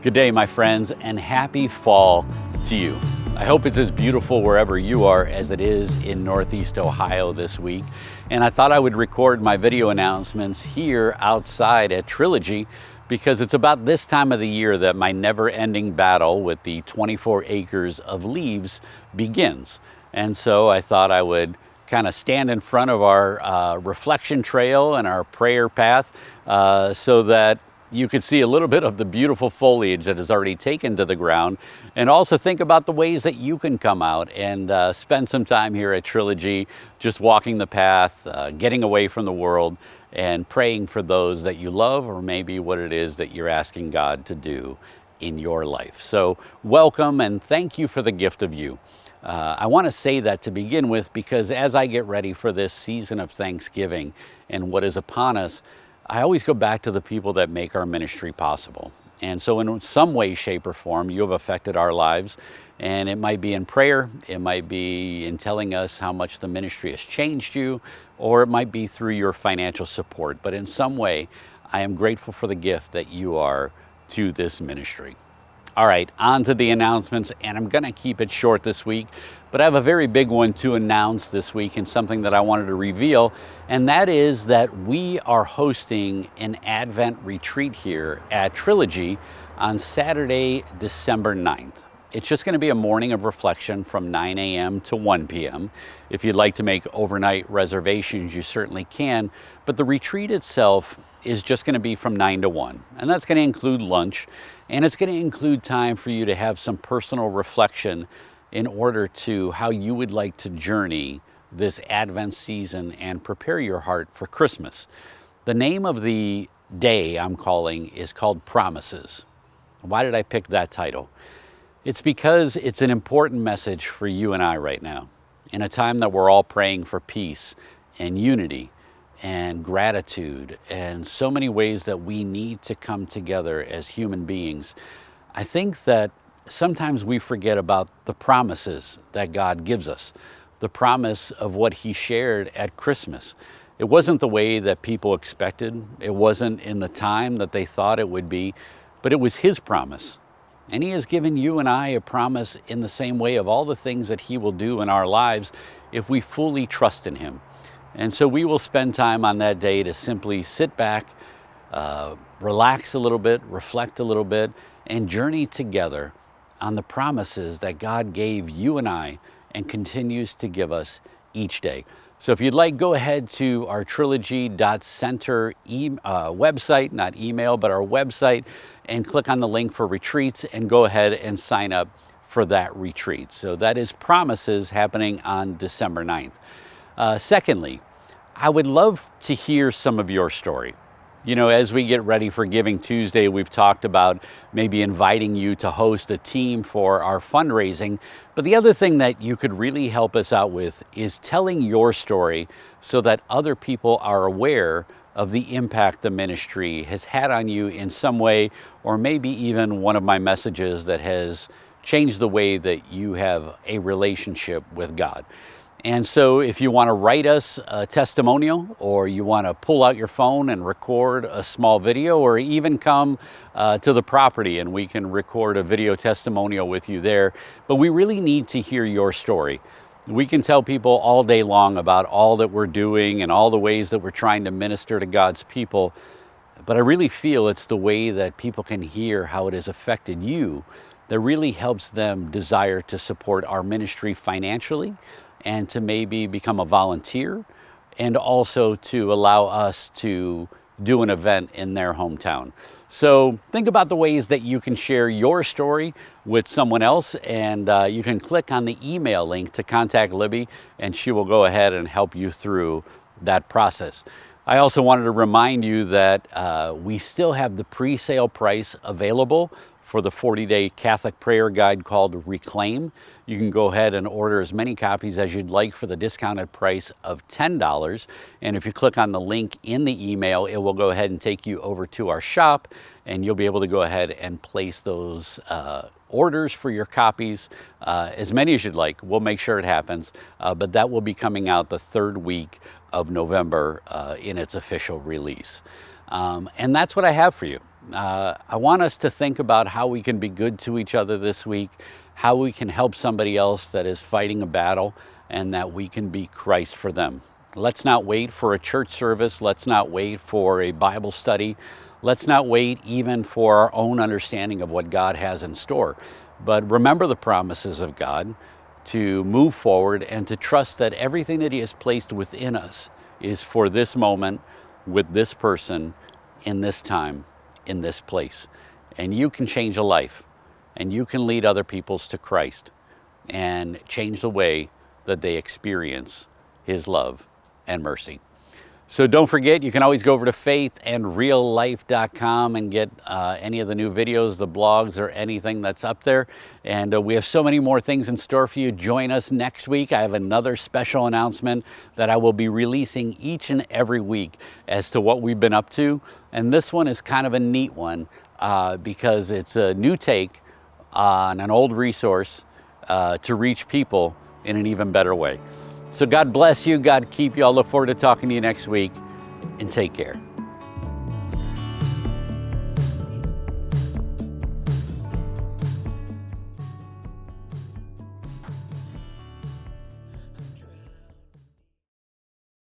Good day, my friends, and happy fall to you. I hope it's as beautiful wherever you are as it is in Northeast Ohio this week. And I thought I would record my video announcements here outside at Trilogy because it's about this time of the year that my never-ending battle with the 24 acres of leaves begins. And so I thought I would kind of stand in front of our reflection trail and our prayer path so that you could see a little bit of the beautiful foliage that has already taken to the ground, and also think about the ways that you can come out and spend some time here at Trilogy, just walking the path, getting away from the world, and praying for those that you love, or maybe what it is that you're asking God to do in your life. So welcome and thank you for the gift of you. I want to say that to begin with because as I get ready for this season of Thanksgiving and what is upon us, I always go back to the people that make our ministry possible. And so in some way, shape, or form, you have affected our lives. And it might be in prayer, it might be in telling us how much the ministry has changed you, or it might be through your financial support. But in some way, I am grateful for the gift that you are to this ministry. All right, on to the announcements, and I'm going to keep it short this week, but I have a very big one to announce this week and something that I wanted to reveal, and that is that we are hosting an Advent retreat here at Trilogy on Saturday, December 9th. It's just going to be a morning of reflection from 9 a.m. to 1 p.m. If you'd like to make overnight reservations, you certainly can, but the retreat itself is just going to be from 9 to 1, and that's going to include lunch, and it's going to include time for you to have some personal reflection in order to how you would like to journey this Advent season and prepare your heart for Christmas. The name of the day I'm calling is called Promises. Why did I pick that title? It's because it's an important message for you and I right now. In a time that we're all praying for peace and unity and gratitude and so many ways that we need to come together as human beings, I think that sometimes we forget about the promises that God gives us, the promise of what He shared at Christmas. It wasn't the way that people expected, it wasn't in the time that they thought it would be, but it was His promise. And He has given you and I a promise in the same way of all the things that He will do in our lives if we fully trust in Him. And so we will spend time on that day to simply sit back, relax a little bit, reflect a little bit, and journey together on the promises that God gave you and I and continues to give us each day. So if you'd like, go ahead to our trilogy.center website, not email, but our website, and click on the link for retreats and go ahead and sign up for that retreat. So that is Promises happening on December 9th. Secondly, I would love to hear some of your story. You know, as we get ready for Giving Tuesday, we've talked about maybe inviting you to host a team for our fundraising. But the other thing that you could really help us out with is telling your story so that other people are aware of the impact the ministry has had on you in some way, or maybe even one of my messages that has changed the way that you have a relationship with God. And so if you want to write us a testimonial, or you want to pull out your phone and record a small video, or even come to the property and we can record a video testimonial with you there. But we really need to hear your story. We can tell people all day long about all that we're doing and all the ways that we're trying to minister to God's people. But I really feel it's the way that people can hear how it has affected you that really helps them desire to support our ministry financially, and to maybe become a volunteer, and also to allow us to do an event in their hometown. So think about the ways that you can share your story with someone else, and you can click on the email link to contact Libby, and she will go ahead and help you through that process. I also wanted to remind you that we still have the pre-sale price available for the 40-day Catholic prayer guide called Reclaim. You can go ahead and order as many copies as you'd like for the discounted price of $10. And if you click on the link in the email, it will go ahead and take you over to our shop, and you'll be able to go ahead and place those orders for your copies, as many as you'd like. We'll make sure it happens, but that will be coming out the third week of November in its official release. And that's what I have for you. I want us to think about how we can be good to each other this week, how we can help somebody else that is fighting a battle, and that we can be Christ for them. Let's not wait for a church service. Let's not wait for a Bible study. Let's not wait even for our own understanding of what God has in store. But remember the promises of God, to move forward and to trust that everything that He has placed within us is for this moment, with this person, in this time, in this place. And you can change a life, and you can lead other peoples to Christ and change the way that they experience His love and mercy. So don't forget, you can always go over to faithandreallife.com and get any of the new videos, the blogs, or anything that's up there. And we have so many more things in store for you. Join us next week. I have another special announcement that I will be releasing each and every week as to what we've been up to. And this one is kind of a neat one because it's a new take on an old resource to reach people in an even better way. So God bless you, God keep you. I'll look forward to talking to you next week, and take care.